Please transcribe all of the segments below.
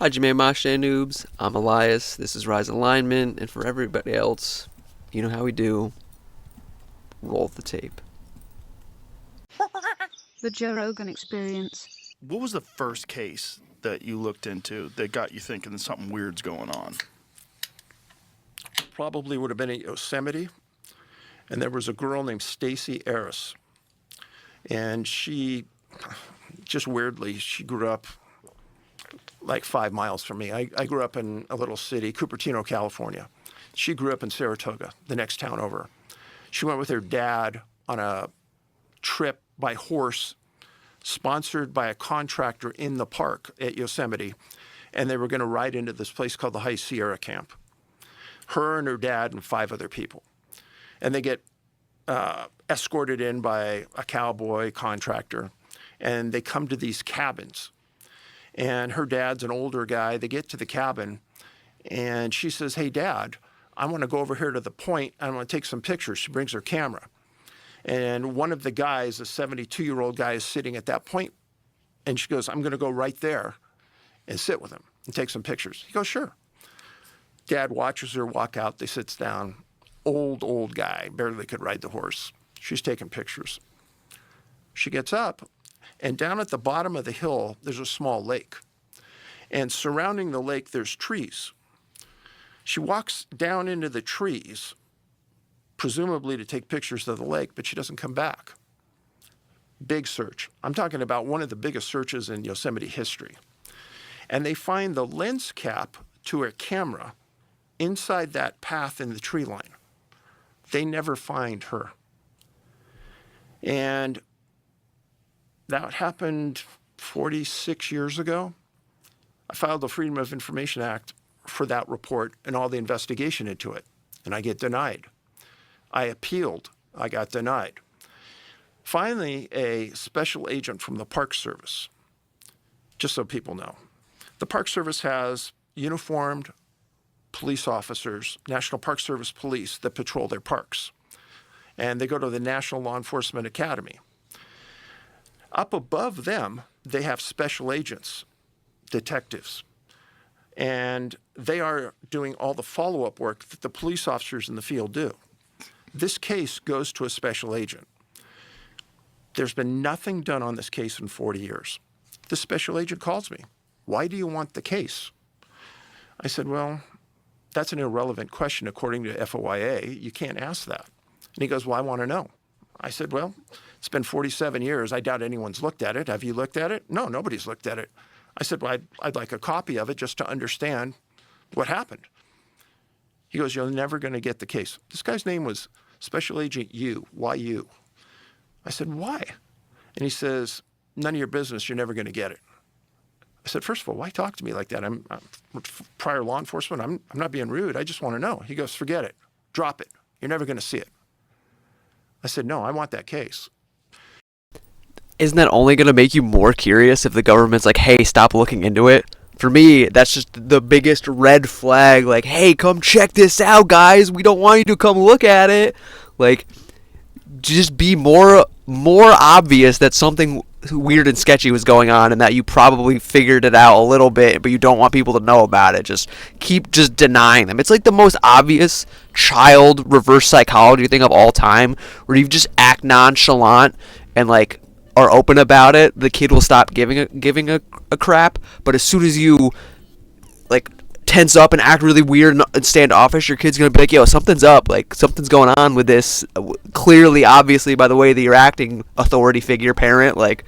Hajime Mashe noobs, I'm Elias, this is Rise Alignment, and for everybody else, you know how we do. Roll the tape. The Joe Rogan Experience. What was the first case that you looked into that got you thinking that something weird's going on? Probably would have been at Yosemite, and there was a girl named Stacy Eris, and she just weirdly she grew up like 5 miles from me. I grew up in a little city, Cupertino, California. She grew up in Saratoga, the next town over. She went with her dad on a trip by horse sponsored by a contractor in the park at Yosemite, and they were going to ride into this place called the High Sierra Camp. Her and her dad and 5 other people. And they get escorted in by a cowboy contractor, and they come to these cabins. And her dad's an older guy. They get to the cabin, and she says, "Hey, Dad, I want to go over here to the point. I want to take some pictures." She brings her camera. And one of the guys, a 72-year-old guy, is sitting at that point, and she goes, "I'm going to go right there and sit with him and take some pictures." He goes, "Sure." Dad watches her walk out. They sits down. Old guy, barely could ride the horse. She's taking pictures. She gets up, and down at the bottom of the hill, there's a small lake. And surrounding the lake, there's trees. She walks down into the trees, presumably to take pictures of the lake, but she doesn't come back. Big search. I'm talking about one of the biggest searches in Yosemite history. And they find the lens cap to her camera inside that path in the tree line. They never find her. And that happened 46 years ago. I filed the Freedom of Information Act for that report and all the investigation into it, and I get denied. I appealed. I got denied. Finally, a special agent from the Park Service, just so people know, the Park Service has uniformed police officers, National Park Service police, that patrol their parks. And they go to the National Law Enforcement Academy. Up above them, they have special agents, detectives. And they are doing all the follow-up work that the police officers in the field do. This case goes to a special agent. There's been nothing done on this case in 40 years. The special agent calls me. "Why do you want the case?" I said, "Well, that's an irrelevant question according to FOIA. You can't ask that." And he goes, "Well, I want to know." I said, "Well, it's been 47 years. I doubt anyone's looked at it. Have you looked at it?" "No, nobody's looked at it." I said, "Well, I'd like a copy of it just to understand what happened." He goes, "You're never going to get the case." This guy's name was Special Agent U, Y-U. I said, "Why?" And he says, "None of your business. You're never going to get it." I said, "First of all, why talk to me like that? I'm prior law enforcement. I'm not being rude. I just want to know." He goes, "Forget it. Drop it. You're never going to see it." I said, "No, I want that case." Isn't that only going to make you more curious if the government's like, hey, stop looking into it? For me, that's just the biggest red flag. Like, hey, come check this out, guys. We don't want you to come look at it. Like, just be more obvious that something weird and sketchy was going on and that you probably figured it out a little bit, but you don't want people to know about it. Just keep just denying them. It's like the most obvious child reverse psychology thing of all time, where you just act nonchalant and like are open about it. The kid will stop giving a crap. But as soon as you like tense up and act really weird and standoffish, your kid's gonna be like, "Yo, something's up. Like something's going on with this. Clearly, obviously, by the way that you're acting, authority figure, parent. Like,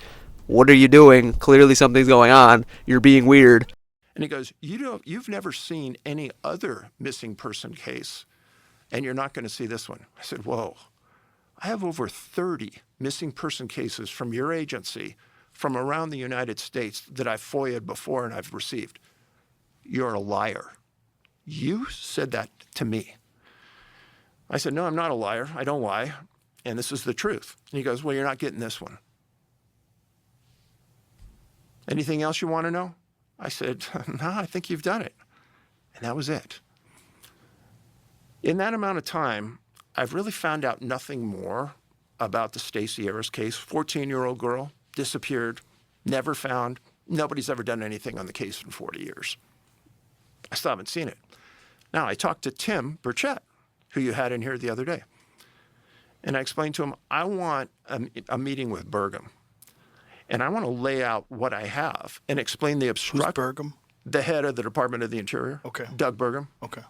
what are you doing? Clearly, something's going on. You're being weird." And he goes, "You've never seen any other missing person case, and you're not going to see this one." I said, "Whoa, I have over 30 missing person cases from your agency from around the United States that I've FOIA'd before and I've received." "You're a liar. You said that to me." I said, "No, I'm not a liar. I don't lie. And this is the truth." And he goes, "Well, you're not getting this one. Anything else you want to know?" I said, "No, I think you've done it." And that was it. In that amount of time, I've really found out nothing more about the Stacy Eris case. 14-year-old girl, disappeared, never found, Nobody's ever done anything on the case in 40 years. I still haven't seen it. Now, I talked to Tim Burchett, who you had in here the other day. And I explained to him, I want a meeting with Burgum. And I want to lay out what I have and explain the Who's obstruction. Burgum? The head of the Department of the Interior. Okay. Doug Burgum. Okay.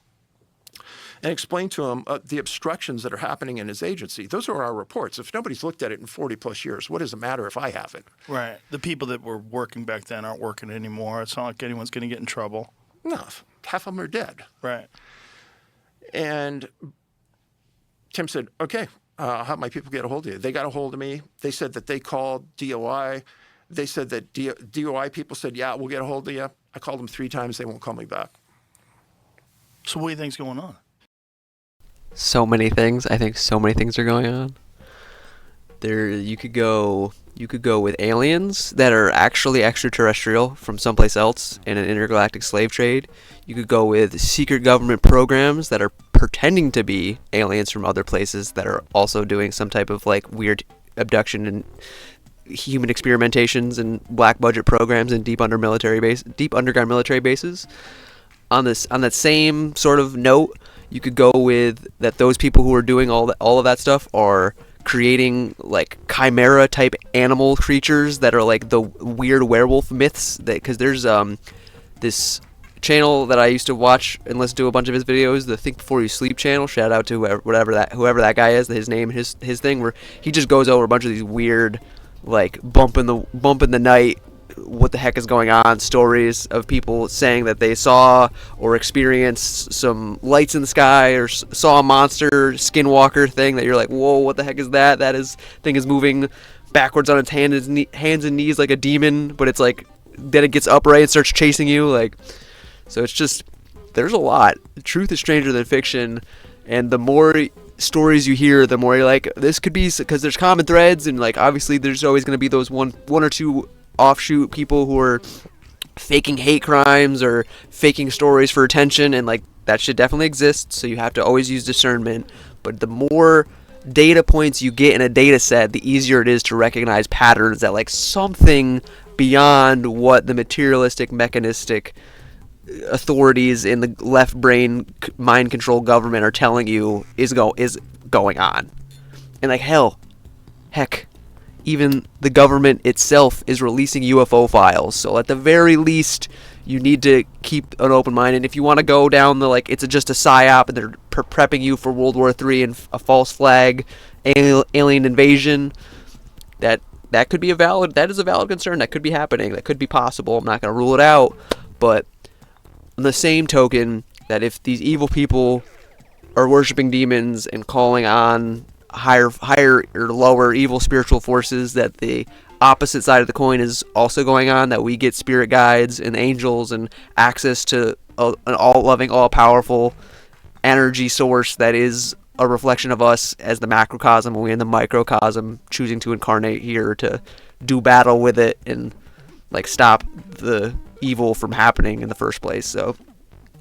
And explain to him the obstructions that are happening in his agency. Those are our reports. If nobody's looked at it in 40 plus years, what does it matter if I have it? Right. The people that were working back then aren't working anymore. It's not like anyone's going to get in trouble. No, half of them are dead. Right. And Tim said, okay, I'll have my people get a hold of you. They got a hold of me. They said that they called DOI. They said that DOI people said, yeah, we'll get a hold of you. I called them 3 times. They won't call me back. So what do you think's going on? So many things. I think so many things are going on. You could go with aliens that are actually extraterrestrial from someplace else in an intergalactic slave trade. You could go with secret government programs that are pretending to be aliens from other places that are also doing some type of like weird abduction and human experimentations and black budget programs in deep underground military bases. On that same sort of note, you could go with that those people who are doing all of that stuff are creating like chimera type animal creatures that are like the weird werewolf myths, because there's this channel that I used to watch and listen to a bunch of his videos, the Think Before You Sleep channel. Shout out to whoever that guy is, his name, his thing, where he just goes over a bunch of these weird like bump in the night, what the heck is going on stories of people saying that they saw or experienced some lights in the sky or saw a monster skinwalker thing that you're like, whoa, what the heck is that? Thing is moving backwards on its hands and knees like a demon, but it's like then it gets upright and starts chasing you. Like, so it's just, there's a lot. Truth is stranger than fiction, and the more stories you hear, the more you're like, this could be, because there's common threads, and like obviously there's always going to be those one or two offshoot people who are faking hate crimes or faking stories for attention, and like that should definitely exist, so you have to always use discernment. But the more data points you get in a data set, the easier it is to recognize patterns that like something beyond what the materialistic, mechanistic authorities in the left brain mind control government are telling you is going on. And like heck, even the government itself is releasing UFO files. So at the very least, you need to keep an open mind. And if you want to go down the like, it's just a psyop and they're prepping you for World War III and a false flag alien invasion, that could be that is a valid concern. That could be happening. That could be possible. I'm not going to rule it out. But on the same token, that if these evil people are worshiping demons and calling on higher or lower evil spiritual forces, that the opposite side of the coin is also going on, that we get spirit guides and angels and access to an all-loving, all-powerful energy source that is a reflection of us as the macrocosm, and we in the microcosm choosing to incarnate here to do battle with it and like stop the evil from happening in the first place. So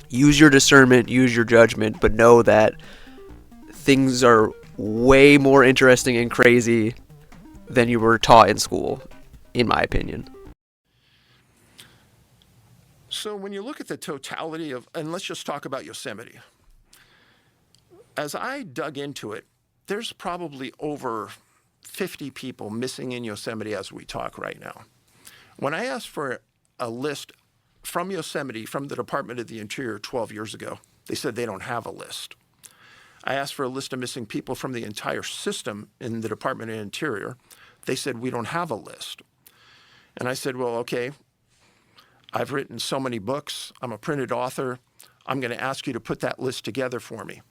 use your discernment, use your judgment, but know that things are way more interesting and crazy than you were taught in school, in my opinion. So when you look at the totality of, and let's just talk about Yosemite. As I dug into it, there's probably over 50 people missing in Yosemite as we talk right now. When I asked for a list from Yosemite, from the Department of the Interior 12 years ago, they said they don't have a list. I asked for a list of missing people from the entire system in the Department of the Interior. They said, we don't have a list. And I said, well, okay, I've written so many books. I'm a printed author. I'm going to ask you to put that list together for me.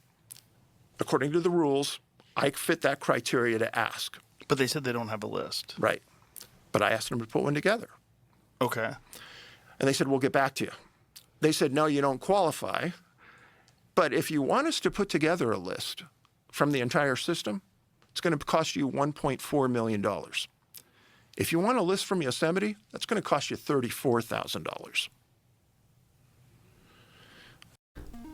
According to the rules, I fit that criteria to ask. But they said they don't have a list. Right. But I asked them to put one together. Okay. And they said, we'll get back to you. They said, no, you don't qualify. But if you want us to put together a list from the entire system, it's going to cost you $1.4 million. If you want a list from Yosemite, that's going to cost you $34,000.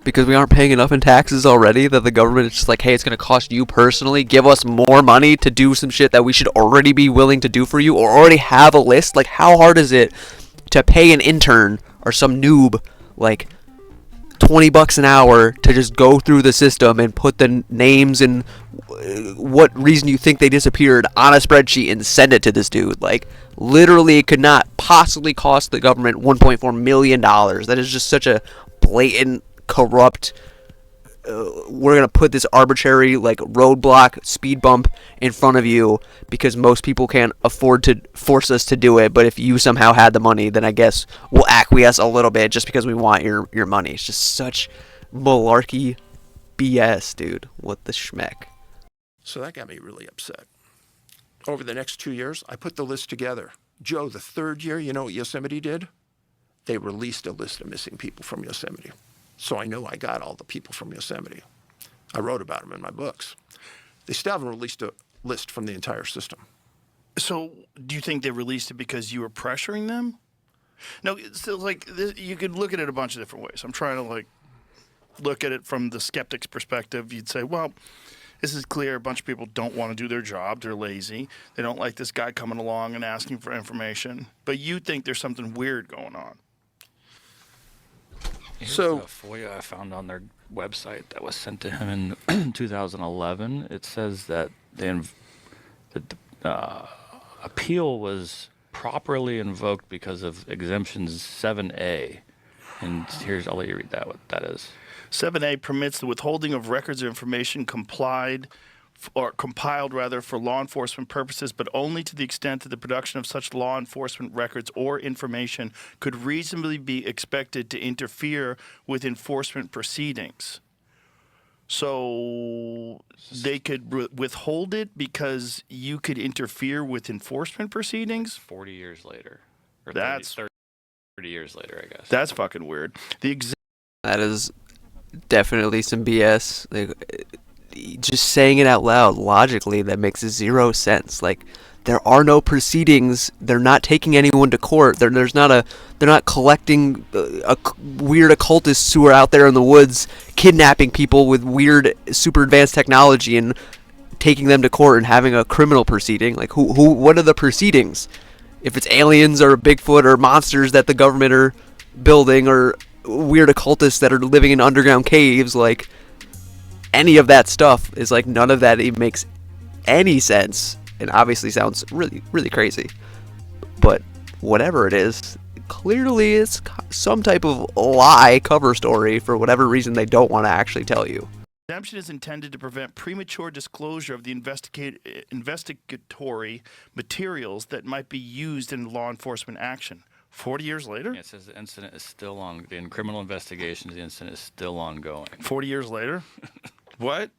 Because we aren't paying enough in taxes already, that the government is just like, hey, it's going to cost you personally, give us more money to do some shit that we should already be willing to do for you, or already have a list. Like, how hard is it to pay an intern or some noob like $20 an hour to just go through the system and put the names and what reason you think they disappeared on a spreadsheet and send it to this dude. Like, literally, it could not possibly cost the government $1.4 million. That is just such a blatant, corrupt, we're going to put this arbitrary, like, roadblock, speed bump in front of you because most people can't afford to force us to do it. But if you somehow had the money, then I guess we'll acquiesce a little bit just because we want your money. It's just such malarkey BS, dude. What the schmeck. So that got me really upset. Over the next 2 years, I put the list together. Joe, the third year, you know what Yosemite did? They released a list of missing people from Yosemite. So I know I got all the people from Yosemite. I wrote about them in my books. They still haven't released a list from the entire system. So, do you think they released it because you were pressuring them? No, it's like this, you could look at it a bunch of different ways. I'm trying to like look at it from the skeptic's perspective. You'd say, well, this is clear. A bunch of people don't want to do their job. They're lazy. They don't like this guy coming along and asking for information. But you think there's something weird going on. Here's So- a FOIA I found on their website that was sent to him in 2011. It says that the appeal was properly invoked because of exemptions 7A. And I'll let you read that, what that is. 7A permits the withholding of records or information compiled for law enforcement purposes, but only to the extent that the production of such law enforcement records or information could reasonably be expected to interfere with enforcement proceedings. So they could withhold it because you could interfere with enforcement proceedings? 40 years later. Or That's 30 years later, I guess. That's fucking weird. That is definitely some BS. Like, just saying it out loud logically, that makes zero sense. Like, there are no proceedings. They're not taking anyone to court. They're not collecting weird occultists who are out there in the woods kidnapping people with weird super advanced technology and taking them to court and having a criminal proceeding. Like, what are the proceedings? If it's aliens or Bigfoot or monsters that the government are building or weird occultists that are living in underground caves, like, any of that stuff is like, none of that even makes any sense, and obviously sounds really, really crazy. But whatever it is, clearly it's some type of lie cover story for whatever reason they don't want to actually tell you. Exemption is intended to prevent premature disclosure of the investigatory materials that might be used in law enforcement action. 40 years later? Yeah, it says the incident is still on. In criminal investigations, the incident is still ongoing. 40 years later? What?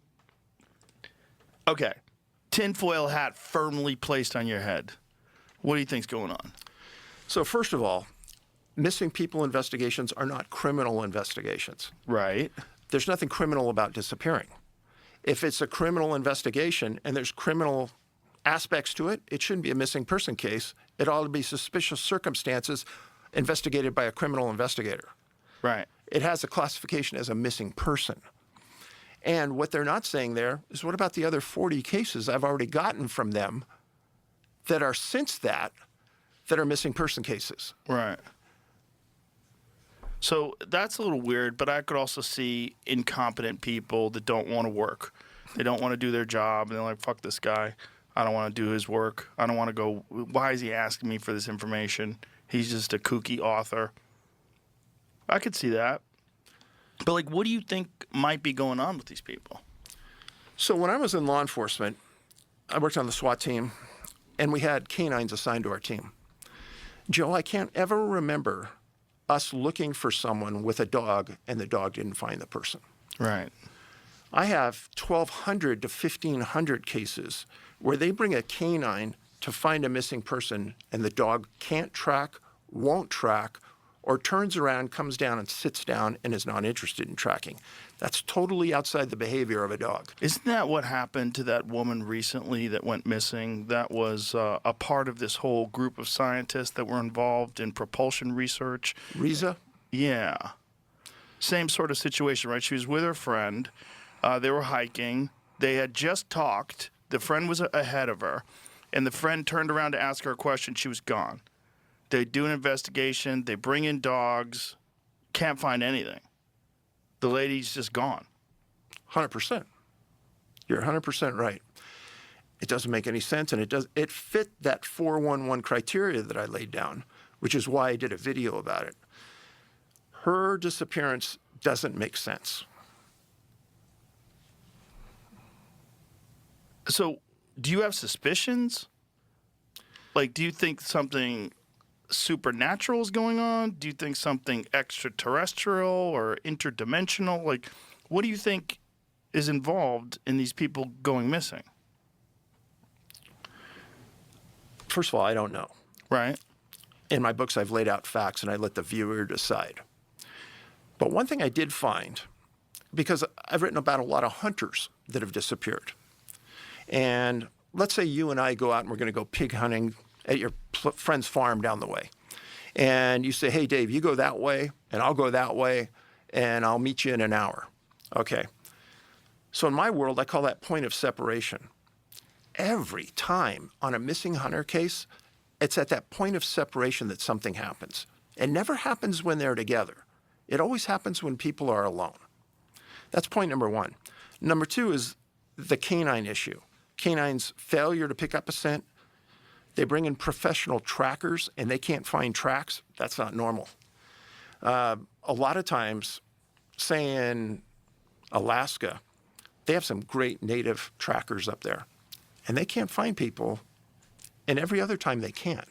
Okay. Tinfoil hat firmly placed on your head. What do you think's going on? So first of all, missing people investigations are not criminal investigations. Right. There's nothing criminal about disappearing. If it's a criminal investigation and there's criminal aspects to it, it shouldn't be a missing person case. It ought to be suspicious circumstances investigated by a criminal investigator. Right. It has a classification as a missing person. And what they're not saying there is, what about the other 40 cases I've already gotten from them that are since that are missing person cases? Right. So that's a little weird, but I could also see incompetent people that don't want to work. They don't want to do their job, and they're like, fuck this guy. I don't want to do his work. I don't want to go. Why is he asking me for this information? He's just a kooky author. I could see that. But, like, what do you think might be going on with these people? So when I was in law enforcement, I worked on the SWAT team, and we had canines assigned to our team. Joe, I can't ever remember us looking for someone with a dog and the dog didn't find the person. Right. I have 1,200 to 1,500 cases where they bring a canine to find a missing person and the dog can't track, won't track, or turns around, comes down and sits down and is not interested in tracking. That's totally outside the behavior of a dog. Isn't that what happened to that woman recently that went missing? That was a part of this whole group of scientists that were involved in propulsion research. Riza? Yeah. Same sort of situation, right? She was with her friend. They were hiking. They had just talked. The friend was ahead of her. And the friend turned around to ask her a question. She was gone. They do an investigation. They bring in dogs. Can't find anything. The lady's just gone. 100%. You're 100% right. It doesn't make any sense, and it fit that 411 criteria that I laid down, which is why I did a video about it. Her disappearance doesn't make sense. So, do you have suspicions? Like, do you think something supernatural is going on? Do you think something extraterrestrial or interdimensional? Like, what do you think is involved in these people going missing? First of all, I don't know. Right. In my books, I've laid out facts, and I let the viewer decide. But one thing I did find, because I've written about a lot of hunters that have disappeared. And let's say you and I go out and we're going to go pig hunting at your friend's farm down the way. And you say, hey, Dave, you go that way, and I'll go that way, and I'll meet you in an hour. Okay. So in my world, I call that point of separation. Every time on a missing hunter case, it's at that point of separation that something happens. It never happens when they're together. It always happens when people are alone. That's point number one. Number two is the canine issue. Canines' failure to pick up a scent. They bring in professional trackers and they can't find tracks. That's not normal. A lot of times, say in Alaska, they have some great native trackers up there. And they can't find people, and every other time they can.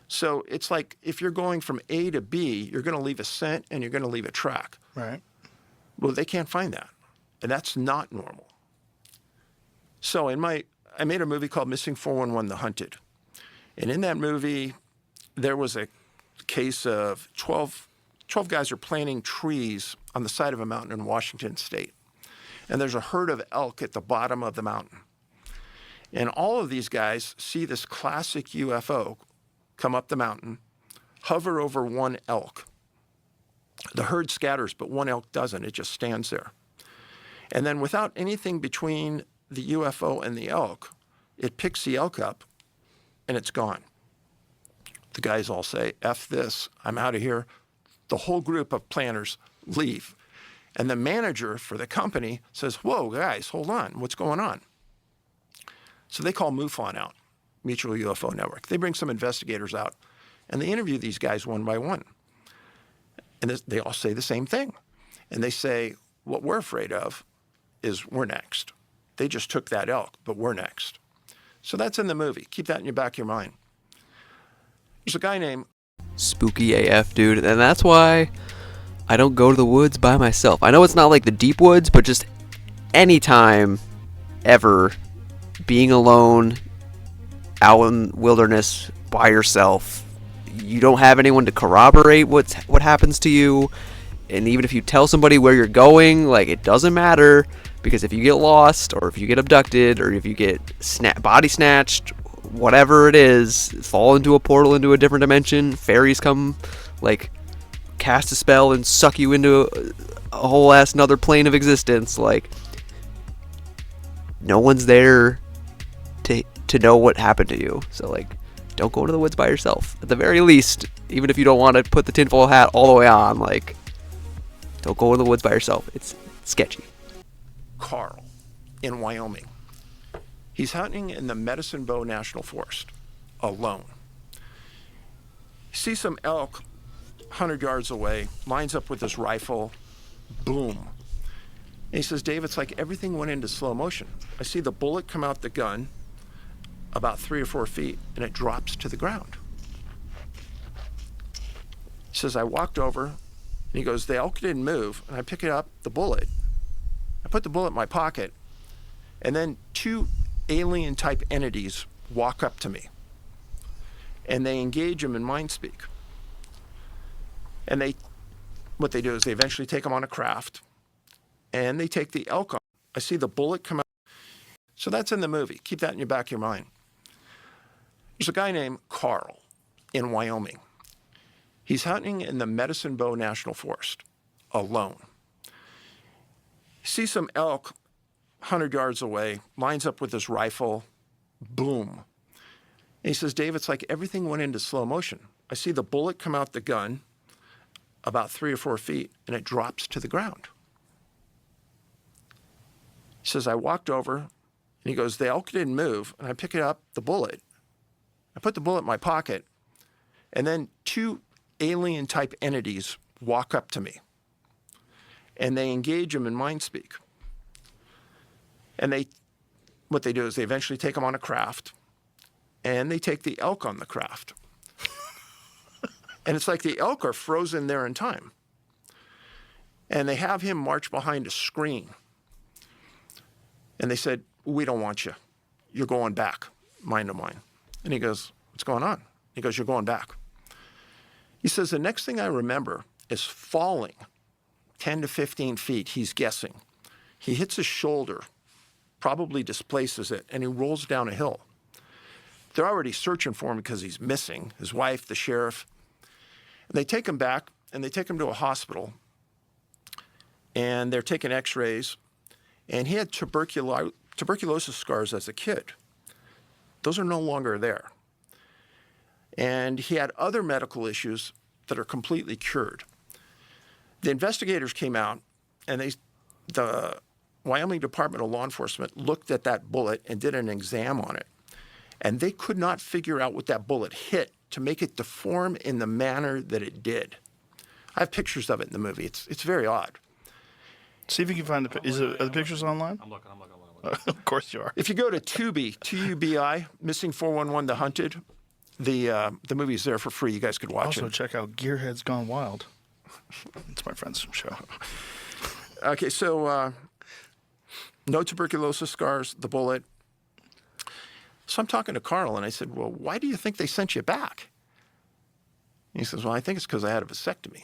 So it's like if you're going from A to B, you're going to leave a scent and you're going to leave a track. Right. Well, they can't find that, and that's not normal. So I made a movie called Missing 411: The Hunted. And in that movie, there was a case of 12 guys are planting trees on the side of a mountain in Washington State. And there's a herd of elk at the bottom of the mountain. And all of these guys see this classic UFO come up the mountain, hover over one elk. The herd scatters, but one elk doesn't. It just stands there. And then without anything between the UFO and the elk, it picks the elk up and it's gone. The guys all say, F this, I'm out of here. The whole group of planners leave. And the manager for the company says, whoa, guys, hold on, what's going on? So they call MUFON out, Mutual UFO Network. They bring some investigators out, and they interview these guys one by one. And they all say the same thing. And they say, what we're afraid of is we're next. They just took that elk, but we're next. So that's in the movie. Keep that in your back of your mind. There's a guy named... Spooky AF, dude. And that's why I don't go to the woods by myself. I know it's not like the deep woods, but just anytime, ever, being alone, out in wilderness by yourself, you don't have anyone to corroborate what happens to you. And even if you tell somebody where you're going, like, it doesn't matter, because if you get lost, or if you get abducted, or if you get body snatched, whatever it is, fall into a portal into a different dimension, fairies come, like, cast a spell and suck you into a whole ass another plane of existence, like, no one's there to know what happened to you. So, like, don't go to the woods by yourself. At the very least, even if you don't want to put the tinfoil hat all the way on, like, don't go to the woods by yourself. It's sketchy. Carl in Wyoming. He's hunting in the Medicine Bow National Forest alone. He sees some elk 100 yards away, lines up with his rifle, boom. And he says, Dave, it's like everything went into slow motion. I see the bullet come out the gun about 3 or 4 feet, and it drops to the ground. He says, I walked over, and he goes, the elk didn't move, and I pick it up, the bullet. I put the bullet in my pocket, and then 2 alien-type entities walk up to me, and they engage him in mind speak. And what they do is they eventually take him on a craft, and they take the elk on. I see the bullet come out. So that's in the movie. Keep that in your back of your mind. There's a guy named Carl in Wyoming. He's hunting in the Medicine Bow National Forest alone. He sees some elk 100 yards away, lines up with his rifle, boom. And he says, Dave, it's like everything went into slow motion. I see the bullet come out the gun about 3 or 4 feet, and it drops to the ground. He says, I walked over, and he goes, the elk didn't move, and I pick it up, the bullet. I put the bullet in my pocket, and then 2 alien-type entities walk up to me, and they engage him in mind speak. And what they do is they eventually take him on a craft, and they take the elk on the craft. And it's like the elk are frozen there in time. And they have him march behind a screen. And they said, we don't want you. You're going back, mind to mind. And he goes, what's going on? He goes, you're going back. He says, the next thing I remember is falling 10 to 15 feet, he's guessing. He hits his shoulder, probably displaces it, and he rolls down a hill. They're already searching for him because he's missing, his wife, the sheriff. And they take him back, and they take him to a hospital. And they're taking x-rays. And he had tuberculosis scars as a kid. Those are no longer there. And he had other medical issues that are completely cured. The investigators came out, and the Wyoming Department of Law Enforcement looked at that bullet and did an exam on it. And they could not figure out what that bullet hit to make it deform in the manner that it did. I have pictures of it in the movie. It's very odd. See if you can find are the pictures online? I'm looking. Of course you are. If you go to Tubi, Tubi, Missing 411, The Hunted, the movie's there for free. You guys could watch Also, it. check out Gearheads Gone Wild. It's my friend's show. Okay, so no tuberculosis scars, the bullet. So I'm talking to Carl, and I said, well, why do you think they sent you back? And he says, well, I think it's because I had a vasectomy.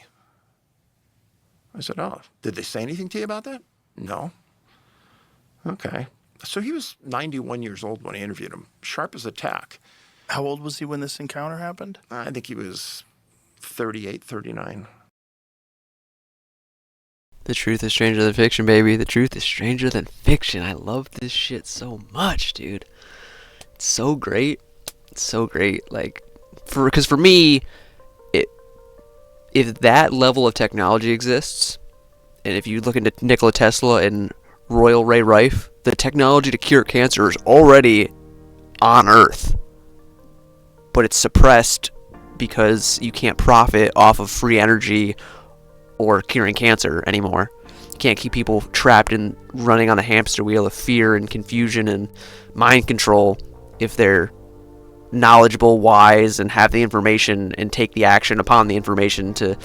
I said, oh, did they say anything to you about that? No. Okay. So he was 91 years old when I interviewed him, sharp as a tack. How old was he when this encounter happened? I think he was 38, 39. The truth is stranger than fiction, baby. The truth is stranger than fiction. I love this shit so much, dude. It's so great. It's so great. Like, because for me, if that level of technology exists, and if you look into Nikola Tesla and Royal Ray Rife, the technology to cure cancer is already on Earth, but it's suppressed because you can't profit off of free energy or curing cancer anymore. You can't keep people trapped in running on a hamster wheel of fear and confusion and mind control if they're knowledgeable, wise, and have the information and take the action upon the information to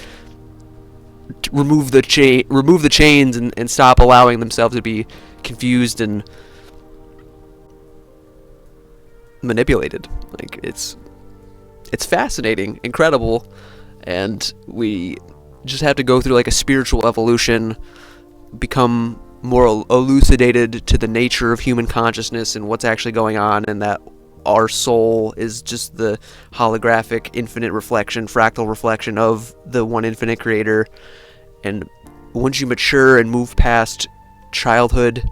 remove the chains and stop allowing themselves to be confused and manipulated. Like, it's fascinating, incredible, and we just have to go through like a spiritual evolution, become more elucidated to the nature of human consciousness and what's actually going on, and that our soul is just the holographic infinite reflection, fractal reflection of the one infinite creator. And once you mature and move past childhood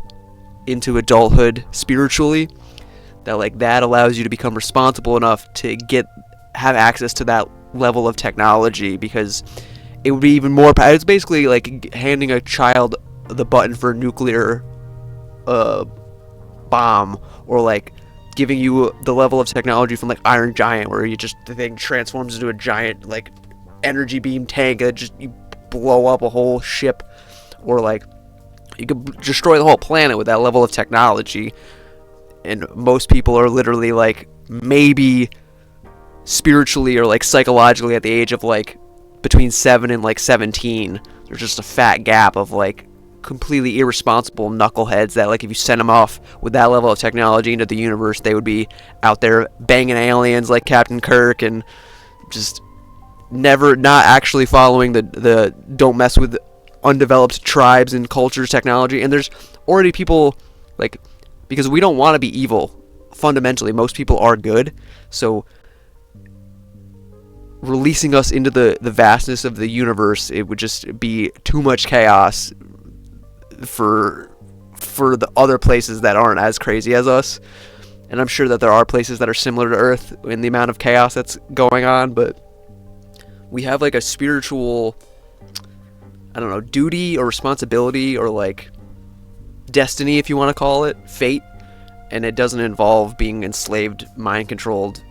into adulthood spiritually, that allows you to become responsible enough to have access to that level of technology, because it would be even more. It's basically like handing a child the button for a nuclear bomb, or like giving you the level of technology from like Iron Giant, where the thing transforms into a giant like energy beam tank that you blow up a whole ship, or like you could destroy the whole planet with that level of technology. And most people are literally like maybe spiritually or like psychologically at the age of like between 7 and like 17. There's just a fat gap of like completely irresponsible knuckleheads that like if you sent them off with that level of technology into the universe, they would be out there banging aliens like Captain Kirk and just never not actually following the don't mess with undeveloped tribes and cultures technology. And there's already people like, because we don't want to be evil fundamentally, most people are good, so releasing us into the vastness of the universe, it would just be too much chaos for the other places that aren't as crazy as us. And I'm sure that there are places that are similar to Earth in the amount of chaos that's going on, but we have like a spiritual, I don't know, duty or responsibility or like destiny, if you want to call it, fate, and it doesn't involve being enslaved, mind-controlled,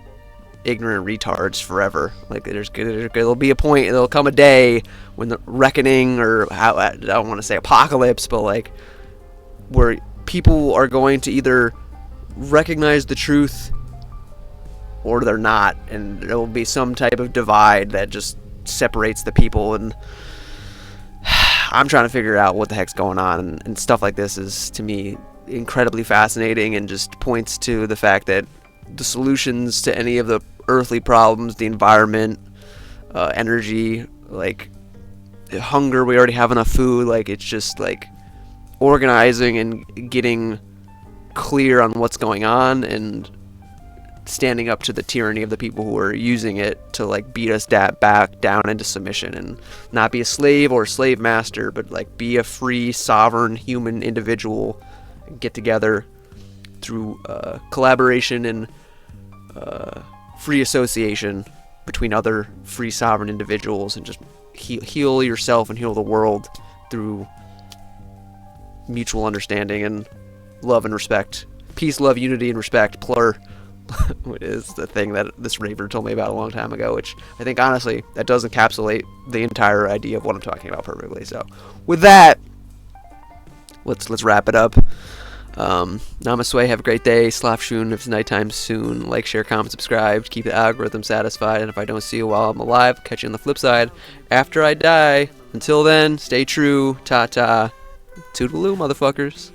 ignorant retards forever. Like there'll be a point, there'll come a day when the reckoning, or how, I don't want to say apocalypse, but like where people are going to either recognize the truth or they're not, and there will be some type of divide that just separates the people. And I'm trying to figure out what the heck's going on, and stuff like this is, to me, incredibly fascinating, and just points to the fact that the solutions to any of the earthly problems, the environment, energy, like hunger, we already have enough food, like it's just like organizing and getting clear on what's going on and standing up to the tyranny of the people who are using it to like beat us back down into submission, and not be a slave or a slave master, but like be a free, sovereign human individual, and get together through collaboration and free association between other free, sovereign individuals, and just heal yourself and heal the world through mutual understanding and love and respect. Peace, love, unity, and respect, plur, is the thing that this raver told me about a long time ago, which I think, honestly, that does encapsulate the entire idea of what I'm talking about perfectly. So with that, let's wrap it up. Namaste, have a great day. Slafshun if it's nighttime soon. Like, share, comment, subscribe to keep the algorithm satisfied. And if I don't see you while I'm alive, catch you on the flip side after I die. Until then, stay true. Ta-ta. Toodaloo, motherfuckers.